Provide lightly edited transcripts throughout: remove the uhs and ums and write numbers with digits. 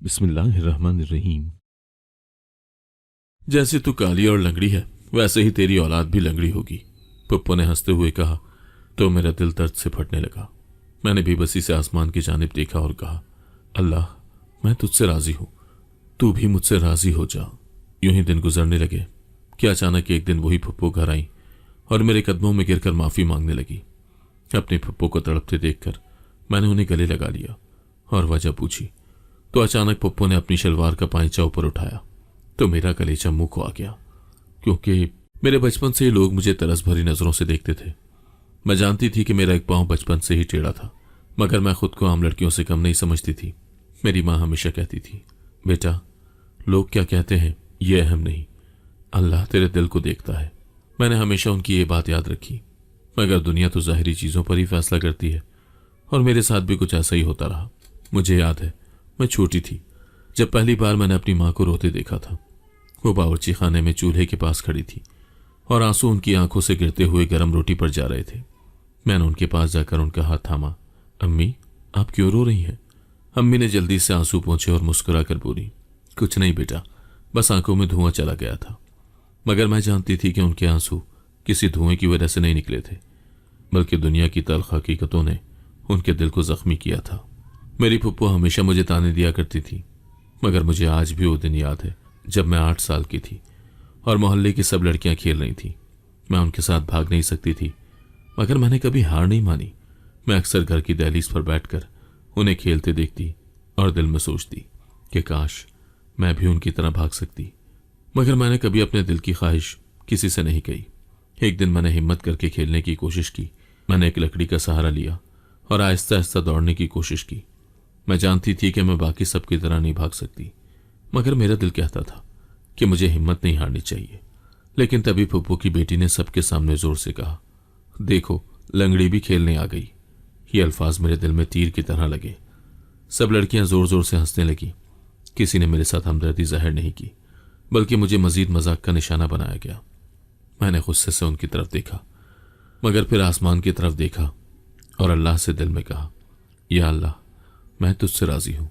बिस्मिल्लाहिर्रहमानिर्रहीम। जैसे तू काली और लंगड़ी है वैसे ही तेरी औलाद भी लंगड़ी होगी, पप्पू ने हंसते हुए कहा। तो मेरा दिल दर्द से फटने लगा। मैंने बेबसी से आसमान की जानिब देखा और कहा, अल्लाह, मैं तुझसे राजी हूं, तू भी मुझसे राजी हो जा। यूं ही दिन गुजरने लगे कि अचानक एक दिन वही पप्पू घर आई और मेरे कदमों में गिरकर माफी मांगने लगी। अपने पप्पू को तड़पते देखकर मैंने उन्हें गले लगा लिया और वजह पूछी तो अचानक पप्पू ने अपनी शलवार का पांचा ऊपर उठाया तो मेरा कलेजा मुंह को आ गया, क्योंकि मेरे बचपन से ही लोग मुझे तरस भरी नजरों से देखते थे। मैं जानती थी कि मेरा एक पांव बचपन से ही टेढ़ा था, मगर मैं खुद को आम लड़कियों से कम नहीं समझती थी। मेरी माँ हमेशा कहती थी, बेटा, लोग क्या कहते हैं ये अहम नहीं, अल्लाह तेरे दिल को देखता है। मैंने हमेशा उनकी ये बात याद रखी, मगर दुनिया तो ज़ाहिरी चीज़ों पर ही फैसला करती है और मेरे साथ भी कुछ ऐसा ही होता रहा। मुझे याद है, मैं छोटी थी जब पहली बार मैंने अपनी माँ को रोते देखा था। वो बावर्ची खाने में चूल्हे के पास खड़ी थी और आंसू उनकी आंखों से गिरते हुए गर्म रोटी पर जा रहे थे। मैंने उनके पास जाकर उनका हाथ थामा। अम्मी, आप क्यों रो रही हैं? अम्मी ने जल्दी से आंसू पोंछे और मुस्कुरा कर बोली, कुछ नहीं बेटा, बस आंखों में धुआं चला गया था। मगर मैं जानती थी कि उनके आंसू किसी धुएं की वजह से नहीं निकले थे, बल्कि दुनिया की तल्ख हकीकतों ने उनके दिल को जख्मी किया था। मेरी फुप्पो हमेशा मुझे ताने दिया करती थी, मगर मुझे आज भी वो दिन याद है जब मैं 8 साल की थी और मोहल्ले की सब लड़कियां खेल रही थीं। मैं उनके साथ भाग नहीं सकती थी, मगर मैंने कभी हार नहीं मानी। मैं अक्सर घर की दहलीज पर बैठकर उन्हें खेलते देखती और दिल में सोचती कि काश मैं भी उनकी तरह भाग सकती, मगर मैंने कभी अपने दिल की ख्वाहिश किसी से नहीं कही। एक दिन मैंने हिम्मत करके खेलने की कोशिश की। मैंने एक लकड़ी का सहारा लिया और आहिस्ता आहिस्ता दौड़ने की कोशिश की। मैं जानती थी कि मैं बाकी सबकी तरह नहीं भाग सकती, मगर मेरा दिल कहता था कि मुझे हिम्मत नहीं हारनी चाहिए। लेकिन तभी फूफू की बेटी ने सबके सामने जोर से कहा, देखो, लंगड़ी भी खेलने आ गई। ये अल्फाज मेरे दिल में तीर की तरह लगे। सब लड़कियां जोर जोर से हंसने लगी। किसी ने मेरे साथ हमदर्दी जाहिर नहीं की, बल्कि मुझे मजीद मजाक का निशाना बनाया गया। मैंने गुस्से से उनकी तरफ देखा, मगर फिर आसमान की तरफ देखा और अल्लाह से दिल में कहा, या अल्लाह, मैं तुझसे राजी हूं,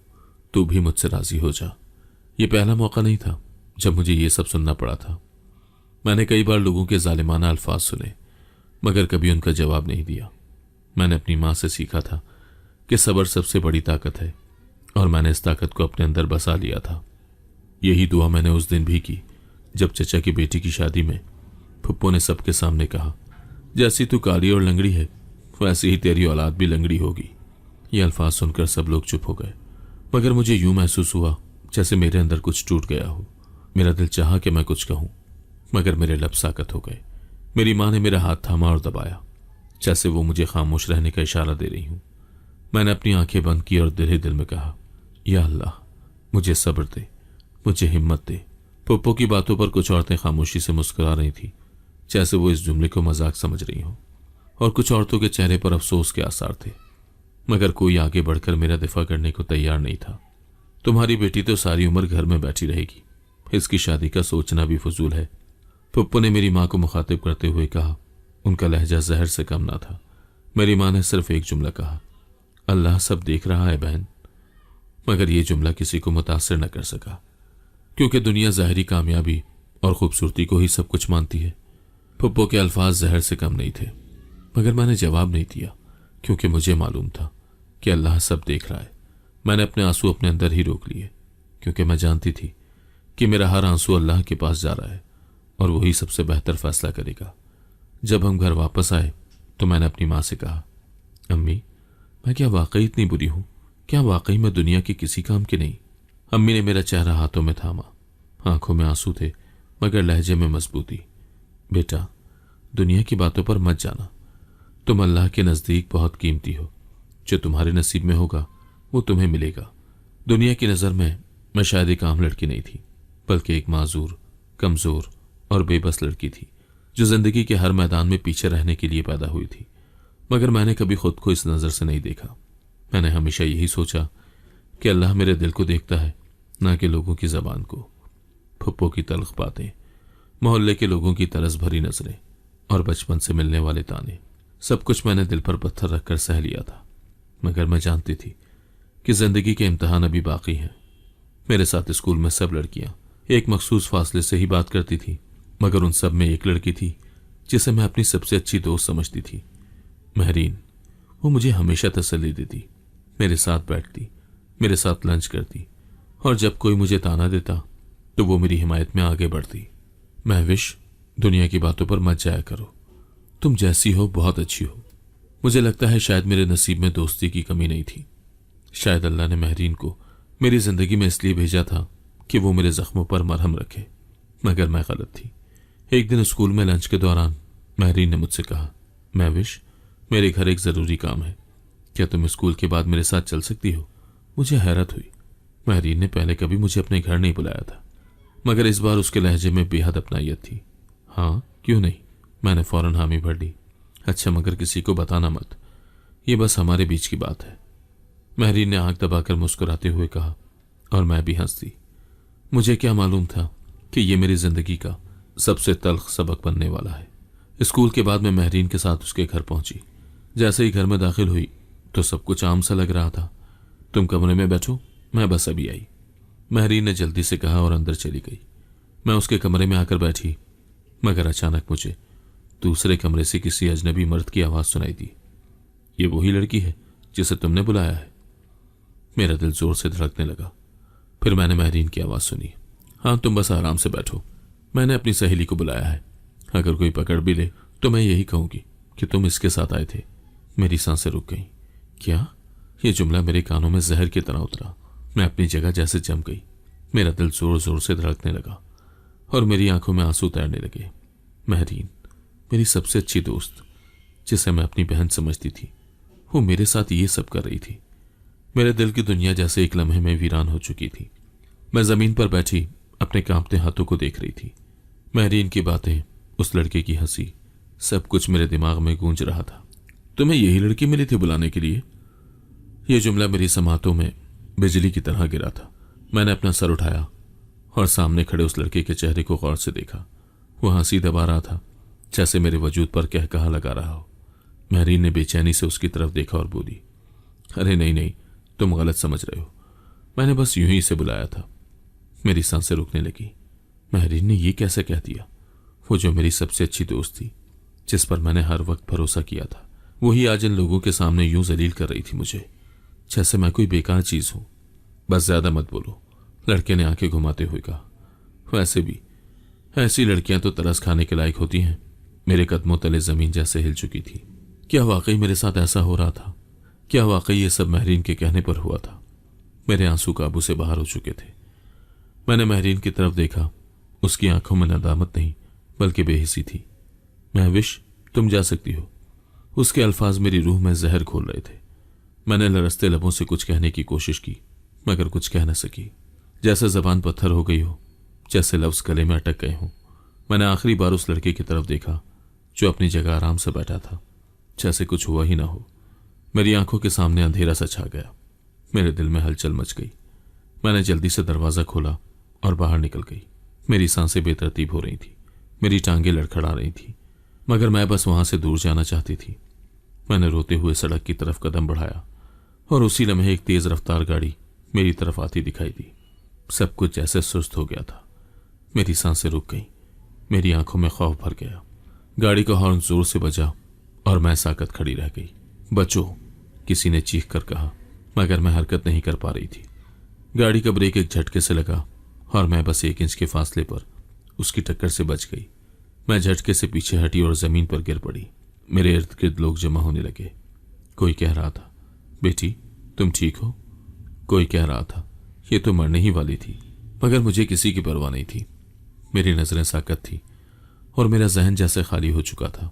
तू भी मुझसे राजी हो जा। ये पहला मौका नहीं था जब मुझे ये सब सुनना पड़ा था। मैंने कई बार लोगों के जालिमाना अल्फाज सुने, मगर कभी उनका जवाब नहीं दिया। मैंने अपनी माँ से सीखा था कि सब्र सबसे बड़ी ताकत है और मैंने इस ताकत को अपने अंदर बसा लिया था। यही दुआ मैंने उस दिन भी की जब चचा की बेटी की शादी में फुप्पो ने सबके सामने कहा, जैसी तू काली और लंगड़ी है वैसे ही तेरी औलाद भी लंगड़ी होगी। ये अल्फाज सुनकर सब लोग चुप हो गए, मगर मुझे यूं महसूस हुआ जैसे मेरे अंदर कुछ टूट गया हो। मेरा दिल चाहा कि मैं कुछ कहूं, मगर मेरे लब साकत हो गए। मेरी माँ ने मेरा हाथ थामा और दबाया, जैसे वो मुझे खामोश रहने का इशारा दे रही हूं। मैंने अपनी आंखें बंद की और दिल ही दिल में कहा, या अल्लाह, मुझे सब्र दे, मुझे हिम्मत दे। पप्पो की बातों पर कुछ औरतें खामोशी से मुस्कुरा रही थी, जैसे वो इस जुमले को मजाक समझ रही हो, और कुछ औरतों के चेहरे पर अफसोस के आसार थे, मगर कोई आगे बढ़कर मेरा दिफा करने को तैयार नहीं था। तुम्हारी बेटी तो सारी उम्र घर में बैठी रहेगी, इसकी शादी का सोचना भी फजूल है, पप्पू ने मेरी माँ को मुखातिब करते हुए कहा। उनका लहजा जहर से कम ना था। मेरी माँ ने सिर्फ एक जुमला कहा, अल्लाह सब देख रहा है बहन। मगर यह जुमला किसी को मुतासिर न कर सका, क्योंकि दुनिया ज़ाहिरी कामयाबी और खूबसूरती को ही सब कुछ मानती है। पप्पू के अल्फाज जहर से कम नहीं थे, मगर मैंने जवाब नहीं दिया, क्योंकि मुझे मालूम था कि अल्लाह सब देख रहा है। मैंने अपने आंसू अपने अंदर ही रोक लिए, क्योंकि मैं जानती थी कि मेरा हर आंसू अल्लाह के पास जा रहा है और वही सबसे बेहतर फैसला करेगा। जब हम घर वापस आए तो मैंने अपनी माँ से कहा, अम्मी, मैं क्या वाकई इतनी बुरी हूं? क्या वाकई मैं दुनिया की किसी काम की नहीं? अम्मी ने मेरा चेहरा हाथों में थामा। आंखों में आंसू थे, मगर लहजे में मजबूती। बेटा, दुनिया की बातों पर मत जाना। तुम अल्लाह के नज़दीक बहुत कीमती हो। जो तुम्हारे नसीब में होगा वो तुम्हें मिलेगा। दुनिया की नज़र में मैं शायद एक आम लड़की नहीं थी, बल्कि एक माजूर, कमज़ोर और बेबस लड़की थी, जो जिंदगी के हर मैदान में पीछे रहने के लिए पैदा हुई थी। मगर मैंने कभी खुद को इस नज़र से नहीं देखा। मैंने हमेशा यही सोचा कि अल्लाह मेरे दिल को देखता है, ना कि लोगों की ज़बान को। फुप्पो की तल्ख बातें, मोहल्ले के लोगों की तरस भरी नजरें और बचपन से मिलने वाले ताने, सब कुछ मैंने दिल पर पत्थर रखकर सह लिया था। मगर मैं जानती थी कि जिंदगी के इम्तिहान अभी बाकी हैं मेरे साथ स्कूल में सब लड़कियां एक मखसूस फासले से ही बात करती थी, मगर उन सब में एक लड़की थी जिसे मैं अपनी सबसे अच्छी दोस्त समझती थी, महरीन। वो मुझे हमेशा तसल्ली देती, मेरे साथ बैठती, मेरे साथ लंच करती, और जब कोई मुझे ताना देता तो वो मेरी हिमायत में आगे बढ़ती। महविश, दुनिया की बातों पर मत जाया करो, तुम जैसी हो बहुत अच्छी हो। मुझे लगता है शायद मेरे नसीब में दोस्ती की कमी नहीं थी। शायद अल्लाह ने महरीन को मेरी जिंदगी में इसलिए भेजा था कि वो मेरे जख्मों पर मरहम रखे, मगर मैं गलत थी। एक दिन स्कूल में लंच के दौरान महरीन ने मुझसे कहा, महविश, मेरे घर एक जरूरी काम है, क्या तुम स्कूल के बाद मेरे साथ चल सकती हो? मुझे हैरत हुई। महरीन ने पहले कभी मुझे अपने घर नहीं बुलाया था, मगर इस बार उसके लहजे में बेहद अपनायत थी। हाँ, क्यों नहीं, मैंने फौरन हामी भर ली। अच्छा, मगर किसी को बताना मत, ये बस हमारे बीच की बात है। महरीन ने आंख दबाकर मुस्कुराते हुए कहा, और मैं भी हंस दी। मुझे क्या मालूम था कि ये मेरी जिंदगी का सबसे तल्ख सबक बनने वाला है। स्कूल के बाद मैं महरीन के साथ उसके घर पहुंची। जैसे ही घर में दाखिल हुई तो सब कुछ आम सा लग रहा था। तुम कमरे में बैठो, मैं बस अभी आई, महरीन ने जल्दी से कहा और अंदर चली गई। मैं उसके कमरे में आकर बैठी, मगर अचानक मुझे दूसरे कमरे से किसी अजनबी मर्द की आवाज सुनाई दी। ये वही लड़की है जिसे तुमने बुलाया है? मेरा दिल जोर से धड़कने लगा। फिर मैंने महरीन की आवाज सुनी, हाँ, तुम बस आराम से बैठो, मैंने अपनी सहेली को बुलाया है। अगर कोई पकड़ भी ले तो मैं यही कहूंगी कि तुम इसके साथ आए थे। मेरी सांसें रुक गईं। क्या? ये जुमला मेरे कानों में जहर की तरह उतरा। मैं अपनी जगह जैसे जम गई। मेरा दिल जोर जोर से धड़कने लगा और मेरी आंखों में आंसू तैरने लगे। महरीन, मेरी सबसे अच्छी दोस्त, जिसे मैं अपनी बहन समझती थी, वो मेरे साथ ये सब कर रही थी। मेरे दिल की दुनिया जैसे एक लम्हे में वीरान हो चुकी थी। मैं जमीन पर बैठी अपने कांपते हाथों को देख रही थी। महरीन की बातें, उस लड़के की हंसी, सब कुछ मेरे दिमाग में गूंज रहा था। तुम्हें यही लड़की मिली थी बुलाने के लिए? यह जुमला मेरी समातों में बिजली की तरह गिरा था। मैंने अपना सर उठाया और सामने खड़े उस लड़के के चेहरे को गौर से देखा। वह हंसी दबा रहा था, जैसे मेरे वजूद पर कहकहा लगा रहा हो। महरीन ने बेचैनी से उसकी तरफ देखा और बोली, अरे नहीं नहीं, तुम गलत समझ रहे हो, मैंने बस यूं ही इसे बुलाया था। मेरी सांसें रुकने लगी। महरीन ने ये कैसे कह दिया? वो जो मेरी सबसे अच्छी दोस्त थी, जिस पर मैंने हर वक्त भरोसा किया था, वही आज इन लोगों के सामने यूं जलील कर रही थी मुझे, जैसे मैं कोई बेकार चीज हूं। बस ज्यादा मत बोलो, लड़के ने आंखें घुमाते हुए कहा। वैसे भी ऐसी लड़कियां तो तरस खाने के लायक होती हैं। मेरे कदमों तले जमीन जैसे हिल चुकी थी। क्या वाकई मेरे साथ ऐसा हो रहा था? क्या वाकई ये सब महरीन के कहने पर हुआ था? मेरे आंसू काबू से बाहर हो चुके थे। मैंने महरीन की तरफ देखा। उसकी आंखों में नदामत नहीं बल्कि बेहिसी थी। महविश, तुम जा सकती हो। उसके अल्फाज मेरी रूह में जहर घोल रहे थे। मैंने लरसते लबों से कुछ कहने की कोशिश की, मगर कुछ कह न सकी। जैसे जबान पत्थर हो गई हो, जैसे लफ्ज गले में अटक गए हों। मैंने आखिरी बार उस लड़के की तरफ देखा जो अपनी जगह आराम से बैठा था, जैसे कुछ हुआ ही ना हो। मेरी आंखों के सामने अंधेरा सा छा गया। मेरे दिल में हलचल मच गई। मैंने जल्दी से दरवाजा खोला और बाहर निकल गई। मेरी सांसें बेतरतीब हो रही थी, मेरी टांगें लड़खड़ा रही थी, मगर मैं बस वहां से दूर जाना चाहती थी। मैंने रोते हुए सड़क की तरफ कदम बढ़ाया और उसी लम्हे एक तेज रफ्तार गाड़ी मेरी तरफ आती दिखाई दी। सब कुछ जैसे सुस्त हो गया था। मेरी सांसें रुक गईं, मेरी आंखों में खौफ भर गया। गाड़ी का हॉर्न जोर से बजा और मैं साकत खड़ी रह गई। बचो, किसी ने चीख कर कहा, मगर मैं हरकत नहीं कर पा रही थी। गाड़ी का ब्रेक एक झटके से लगा और मैं बस 1 इंच के फासले पर उसकी टक्कर से बच गई। मैं झटके से पीछे हटी और जमीन पर गिर पड़ी। मेरे इर्द गिर्द लोग जमा होने लगे। कोई कह रहा था, बेटी तुम ठीक हो? कोई कह रहा था, ये तो मरने ही वाली थी। मगर मुझे किसी की परवाह नहीं थी। मेरी नजरें साकत थी और मेरा जहन जैसे खाली हो चुका था।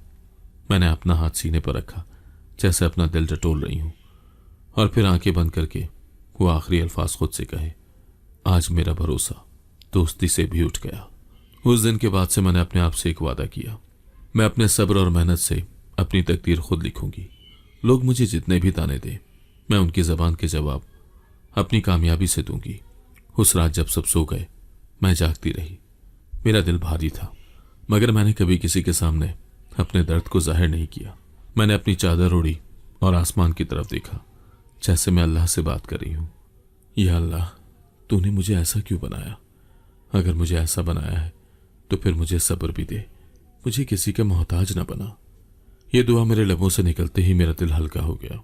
मैंने अपना हाथ सीने पर रखा, जैसे अपना दिल टटोल रही हूं, और फिर आंखें बंद करके वो आखिरी अल्फाज खुद से कहे, आज मेरा भरोसा दोस्ती से भी उठ गया। उस दिन के बाद से मैंने अपने आप से एक वादा किया, मैं अपने सब्र और मेहनत से अपनी तकदीर खुद लिखूंगी। लोग मुझे जितने भी ताने दें, मैं उनकी जबान के जवाब अपनी कामयाबी से दूंगी। उस रात जब सब सो गए, मैं जागती रही। मेरा दिल भारी था, मगर मैंने कभी किसी के सामने अपने दर्द को जाहिर नहीं किया। मैंने अपनी चादर ओढ़ी और आसमान की तरफ देखा, जैसे मैं अल्लाह से बात कर रही हूं। या अल्लाह, तूने मुझे ऐसा क्यों बनाया? अगर मुझे ऐसा बनाया है तो फिर मुझे सब्र भी दे, मुझे किसी का मोहताज ना बना। ये दुआ मेरे लबों से निकलते ही मेरा दिल हल्का हो गया।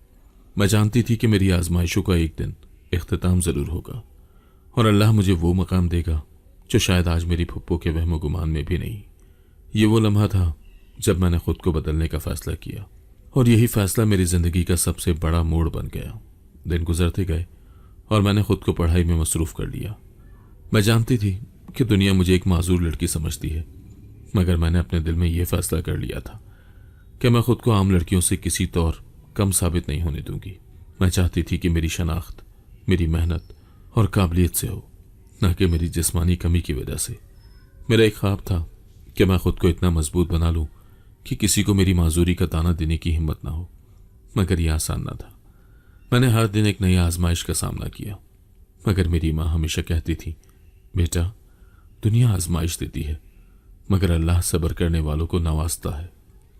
मैं जानती थी कि मेरी आजमाइशों का एक दिन इख्तिताम जरूर होगा और अल्लाह मुझे वो मकाम देगा जो शायद आज मेरी फुप्पो के वहमो गुमान में भी नहीं। ये वो लम्हा था जब मैंने खुद को बदलने का फैसला किया और यही फैसला मेरी जिंदगी का सबसे बड़ा मोड़ बन गया। दिन गुजरते गए और मैंने खुद को पढ़ाई में मसरूफ कर लिया। मैं जानती थी कि दुनिया मुझे एक माजूर लड़की समझती है, मगर मैंने अपने दिल में यह फैसला कर लिया था कि मैं खुद को आम लड़कियों से किसी तौर कम साबित नहीं होने दूंगी। मैं चाहती थी कि मेरी शनाख्त मेरी मेहनत और काबिलियत से हो, न कि मेरी जिस्मानी कमी की वजह से। मेरा एक ख्वाब था कि मैं खुद को इतना मजबूत बना लूं कि किसी को मेरी माजूरी का ताना देने की हिम्मत ना हो, मगर यह आसान ना था। मैंने हर दिन एक नई आजमाइश का सामना किया, मगर मेरी माँ हमेशा कहती थी, बेटा दुनिया आजमाइश देती है मगर अल्लाह सब्र करने वालों को नवाजता है।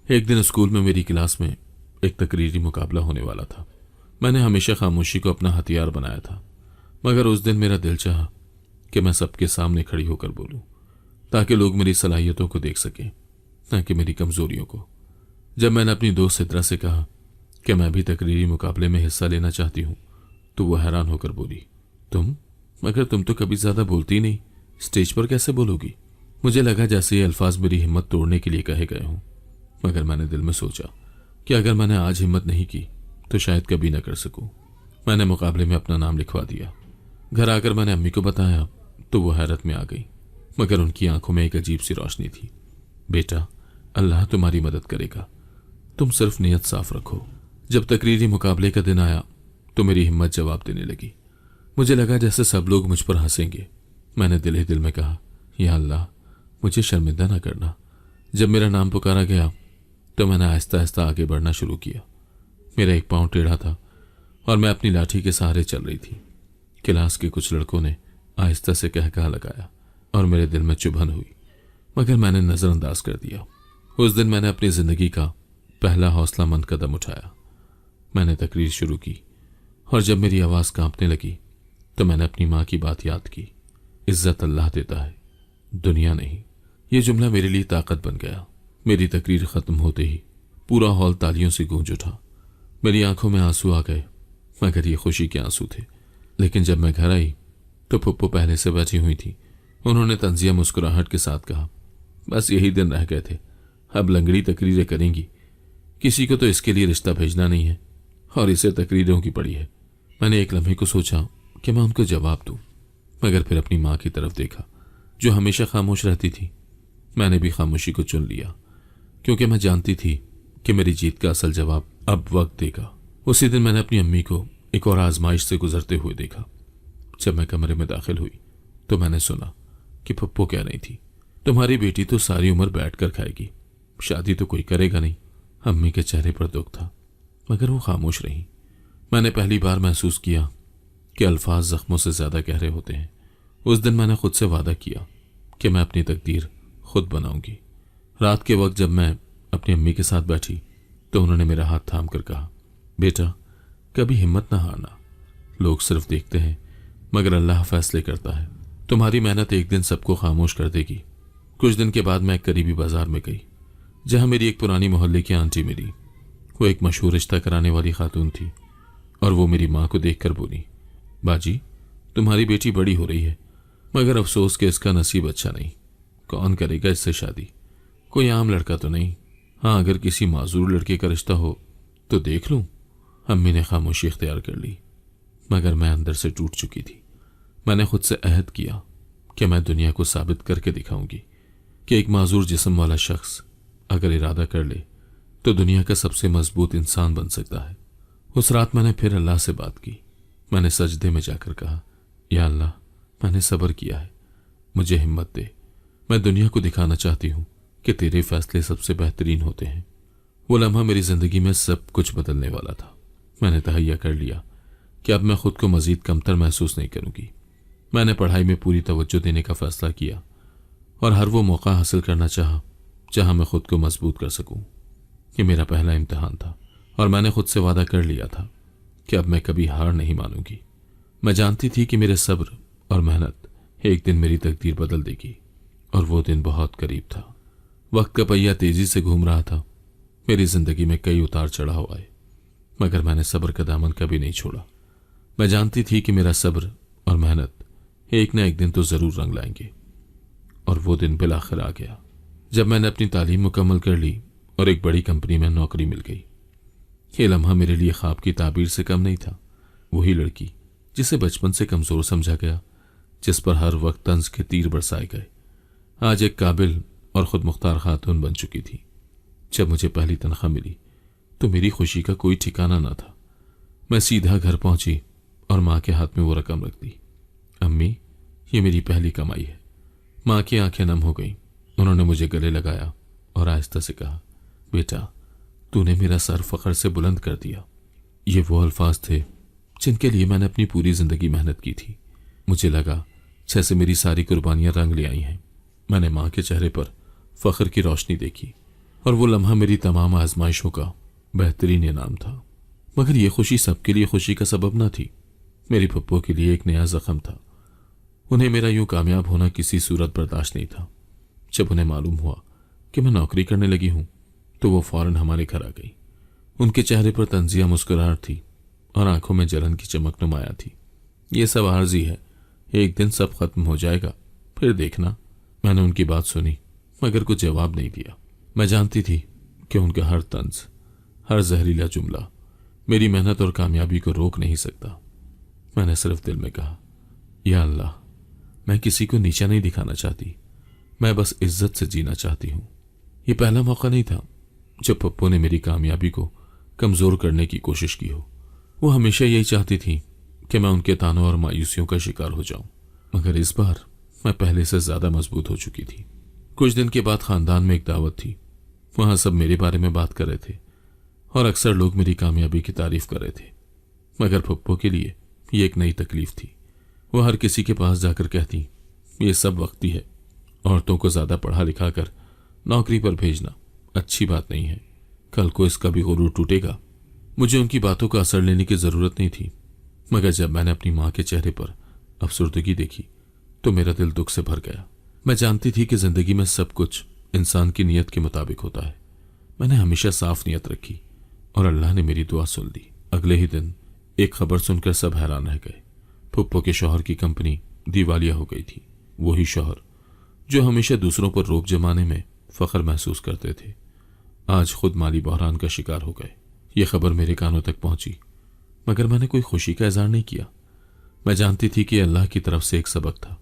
एक दिन स्कूल में मेरी क्लास में एक तकरीरी मुकाबला होने वाला था। मैंने हमेशा खामोशी को अपना हथियार बनाया था, मगर उस दिन मेरा दिल चाहा कि मैं सबके सामने खड़ी होकर बोलूं ताकि लोग मेरी सलाहियतों को देख सकें, न कि मेरी कमजोरियों को। जब मैंने अपनी दोस्त सिद्रा से कहा कि मैं भी तकरीरी मुकाबले में हिस्सा लेना चाहती हूं, तो वो हैरान होकर बोली, मगर तुम तो कभी ज्यादा बोलती नहीं, स्टेज पर कैसे बोलोगी? मुझे लगा जैसे ये अल्फाज मेरी हिम्मत तोड़ने के लिए कहे गए हों, मगर मैंने दिल में सोचा कि अगर मैंने आज हिम्मत नहीं की तो शायद कभी न कर सकूं। मैंने मुकाबले में अपना नाम लिखवा दिया। घर आकर मैंने अम्मी को बताया तो वो हैरत में आ गई, मगर उनकी आंखों में एक अजीब सी रोशनी थी। बेटा अल्लाह तुम्हारी मदद करेगा, तुम सिर्फ नीयत साफ रखो। जब तकरीरी मुकाबले का दिन आया तो मेरी हिम्मत जवाब देने लगी। मुझे लगा जैसे सब लोग मुझ पर हंसेंगे। मैंने दिल ही दिल में कहा, या अल्लाह मुझे शर्मिंदा ना करना। जब मेरा नाम पुकारा गया तो मैंने आहिस्ता आहिस्ता आगे बढ़ना शुरू किया। मेरा एक पांव टेढ़ा था और मैं अपनी लाठी के सहारे चल रही थी। क्लास के कुछ लड़कों ने आहिस्ता से कहकहा लगाया और मेरे दिल में चुभन हुई, मगर मैंने नजरअंदाज कर दिया। उस दिन मैंने अपनी जिंदगी का पहला हौसलामंद कदम उठाया। मैंने तकरीर शुरू की और जब मेरी आवाज कांपने लगी तो मैंने अपनी माँ की बात याद की, इज्जत अल्लाह देता है, दुनिया नहीं। ये जुमला मेरे लिए ताकत बन गया। मेरी तकरीर खत्म होते ही पूरा हॉल तालियों से गूंज उठा। मेरी आंखों में आंसू आ गए, मगर ये खुशी के आंसू थे। लेकिन जब मैं घर आई तो फुप्पो पहले से बैठी हुई थी। उन्होंने तंजिया मुस्कुराहट के साथ कहा, बस यही दिन रह गए थे, अब लंगड़ी तकरीरें करेंगी। किसी को तो इसके लिए रिश्ता भेजना नहीं है और इसे तकरीरों की पड़ी है। मैंने एक लम्हे को सोचा कि मैं उनको जवाब दूं, मगर फिर अपनी माँ की तरफ देखा जो हमेशा खामोश रहती थी। मैंने भी खामोशी को चुन लिया, क्योंकि मैं जानती थी कि मेरी जीत का असल जवाब अब वक्त देगा। उसी दिन मैंने अपनी अम्मी को एक और आजमाइश से गुजरते हुए देखा। जब मैं कमरे में दाखिल हुई तो मैंने सुना कि पप्पो कह रही थी, तुम्हारी बेटी तो सारी उम्र बैठकर खाएगी, शादी तो कोई करेगा नहीं। अम्मी के चेहरे पर दुख था, मगर वो खामोश रही। मैंने पहली बार महसूस किया कि अल्फाज जख्मों से ज्यादा गहरे होते हैं। उस दिन मैंने खुद से वादा किया कि मैं अपनी तकदीर खुद बनाऊंगी। रात के वक्त जब मैं अपनी अम्मी के साथ बैठी तो उन्होंने मेरा हाथ थाम कर कहा, बेटा कभी हिम्मत ना हारना। लोग सिर्फ देखते हैं, मगर अल्लाह फैसले करता है। तुम्हारी मेहनत एक दिन सबको खामोश कर देगी। कुछ दिन के बाद मैं एक करीबी बाजार में गई, जहां मेरी एक पुरानी मोहल्ले की आंटी मिली। वो एक मशहूर रिश्ता कराने वाली खातून थी और वो मेरी माँ को देखकर बोली, बाजी तुम्हारी बेटी बड़ी हो रही है, मगर अफसोस कि इसका नसीब अच्छा नहीं। कौन करेगा इससे शादी? कोई आम लड़का तो नहीं। हाँ, अगर किसी माजूर लड़के का रिश्ता हो तो देख लूं। अम्मी ने खामोशी इख्तियार कर ली, मगर मैं अंदर से टूट चुकी थी। मैंने खुद से अहद किया कि मैं दुनिया को साबित करके दिखाऊंगी कि एक माजूर जिस्म वाला शख्स अगर इरादा कर ले तो दुनिया का सबसे मजबूत इंसान बन सकता है। उस रात मैंने फिर अल्लाह से बात की। मैंने सजदे में जाकर कहा, या अल्लाह मैंने सब्र किया है, मुझे हिम्मत दे। मैं दुनिया को दिखाना चाहती हूँ कि तेरे फैसले सबसे बेहतरीन होते हैं। वो लम्हा मेरी जिंदगी में सब कुछ बदलने वाला था। मैंने तहैया कर लिया कि अब मैं खुद को मजीद कमतर महसूस नहीं करूंगी। मैंने पढ़ाई में पूरी तवज्जो देने का फैसला किया और हर वो मौका हासिल करना चाहा जहां मैं खुद को मजबूत कर सकूं। ये मेरा पहला इम्तिहान था और मैंने खुद से वादा कर लिया था कि अब मैं कभी हार नहीं मानूंगी। मैं जानती थी कि मेरे सब्र और मेहनत एक दिन मेरी तकदीर बदल देगी। और वो दिन बहुत करीब था। वक्त का पहिया तेजी से घूम रहा था। मेरी जिंदगी में कई उतार चढ़ाव आए, मगर मैंने सब्र का दामन कभी नहीं छोड़ा। मैं जानती थी कि मेरा सब्र और मेहनत एक न एक दिन तो जरूर रंग लाएंगे। और वो दिन बिलाखिर आ गया जब मैंने अपनी तालीम मुकम्मल कर ली और एक बड़ी कंपनी में नौकरी मिल गई। ये लम्हा मेरे लिए ख्वाब की ताबीर से कम नहीं था। वही लड़की जिसे बचपन से कमजोर समझा गया, जिस पर हर वक्त तंज के तीर बरसाए गए, आज एक काबिल और खुद मुख्तार खातून बन चुकी थी। जब मुझे पहली तनख्वाह मिली तो मेरी खुशी का कोई ठिकाना न था। मैं सीधा घर पहुंची और माँ के हाथ में वो रकम रख दी। अम्मी, ये मेरी पहली कमाई है। माँ की आंखें नम हो गईं। उन्होंने मुझे गले लगाया और आहिस्ता से कहा, बेटा, तूने मेरा सर फख्र से बुलंद कर दिया। ये वो अल्फाज थे जिनके लिए मैंने अपनी पूरी जिंदगी मेहनत की थी। मुझे लगा जैसे मेरी सारी कुर्बानियां रंग ले आई हैं। मैंने माँ के चेहरे पर फख्र की रोशनी देखी और वो लम्हा मेरी तमाम आजमाइशों का बेहतरीन इनाम था। मगर ये खुशी सबके लिए खुशी का सबब न थी। मेरी पप्पो के लिए एक नया जख्म था। उन्हें मेरा यूं कामयाब होना किसी सूरत बर्दाश्त नहीं था। जब उन्हें मालूम हुआ कि मैं नौकरी करने लगी हूं तो वो फौरन हमारे घर आ गई। उनके चेहरे पर तंजिया मुस्कुराहट थी और आंखों में जलन की चमक नुमाया थी। ये सब आर्जी है, एक दिन सब खत्म हो जाएगा, फिर देखना। मैंने उनकी बात सुनी मगर कुछ जवाब नहीं दिया। मैं जानती थी कि उनका हर तंज, हर जहरीला जुमला मेरी मेहनत और कामयाबी को रोक नहीं सकता। मैंने सिर्फ दिल में कहा, या अल्लाह, मैं किसी को नीचा नहीं दिखाना चाहती, मैं बस इज्जत से जीना चाहती हूं। ये पहला मौका नहीं था जब पप्पू ने मेरी कामयाबी को कमजोर करने की कोशिश की हो। वो हमेशा यही चाहती थी कि मैं उनके तानों और मायूसियों का शिकार हो जाऊं, मगर इस बार मैं पहले से ज्यादा मजबूत हो चुकी थी। कुछ दिन के बाद खानदान में एक दावत थी। वहां सब मेरे बारे में बात कर रहे थे और अक्सर लोग मेरी कामयाबी की तारीफ कर रहे थे। मगर पप्पू के लिए ये एक नई तकलीफ थी। वो हर किसी के पास जाकर कहती, ये सब वक्ती है, औरतों को ज्यादा पढ़ा लिखा कर नौकरी पर भेजना अच्छी बात नहीं है, कल को इसका भी गुरूर टूटेगा। मुझे उनकी बातों का असर लेने की जरूरत नहीं थी, मगर जब मैंने अपनी माँ के चेहरे पर अफसुर्दगी देखी तो मेरा दिल दुख से भर गया। मैं जानती थी कि जिंदगी में सब कुछ इंसान की नीयत के मुताबिक होता है। मैंने हमेशा साफ नीयत रखी और अल्लाह ने मेरी दुआ सुन ली। अगले ही दिन एक खबर सुनकर सब हैरान रह गए। फुप्पो के शौहर की कंपनी दिवालिया हो गई थी। वही शौहर जो हमेशा दूसरों पर रोब जमाने में फख्र महसूस करते थे, आज खुद माली बहरान का शिकार हो गए। ये खबर मेरे कानों तक पहुंची, मगर मैंने कोई खुशी का इजहार नहीं किया। मैं जानती थी कि अल्लाह की तरफ से एक सबक था।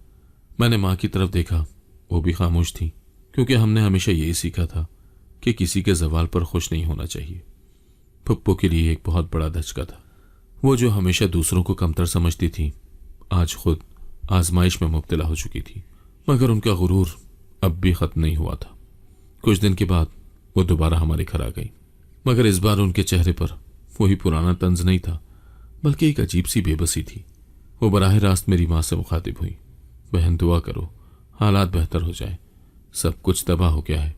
मैंने माँ की तरफ देखा, वो भी खामोश थी, क्योंकि हमने हमेशा यही सीखा था कि किसी के जवाल पर खुश नहीं होना चाहिए। फुप्पो के लिए एक बहुत बड़ा धचका था। वो जो हमेशा दूसरों को कमतर समझती थी, आज खुद आजमाइश में मुब्तला हो चुकी थी। मगर उनका गुरूर अब भी खत्म नहीं हुआ था। कुछ दिन के बाद वो दोबारा हमारे घर आ गई, मगर इस बार उनके चेहरे पर वही पुराना तंज नहीं था, बल्कि एक अजीब सी बेबसी थी। वो बराह रास्त मेरी माँ से मुखातिब हुई, बहन दुआ करो, हालात बेहतर हो जाए, सब कुछ तबाह हो गया है।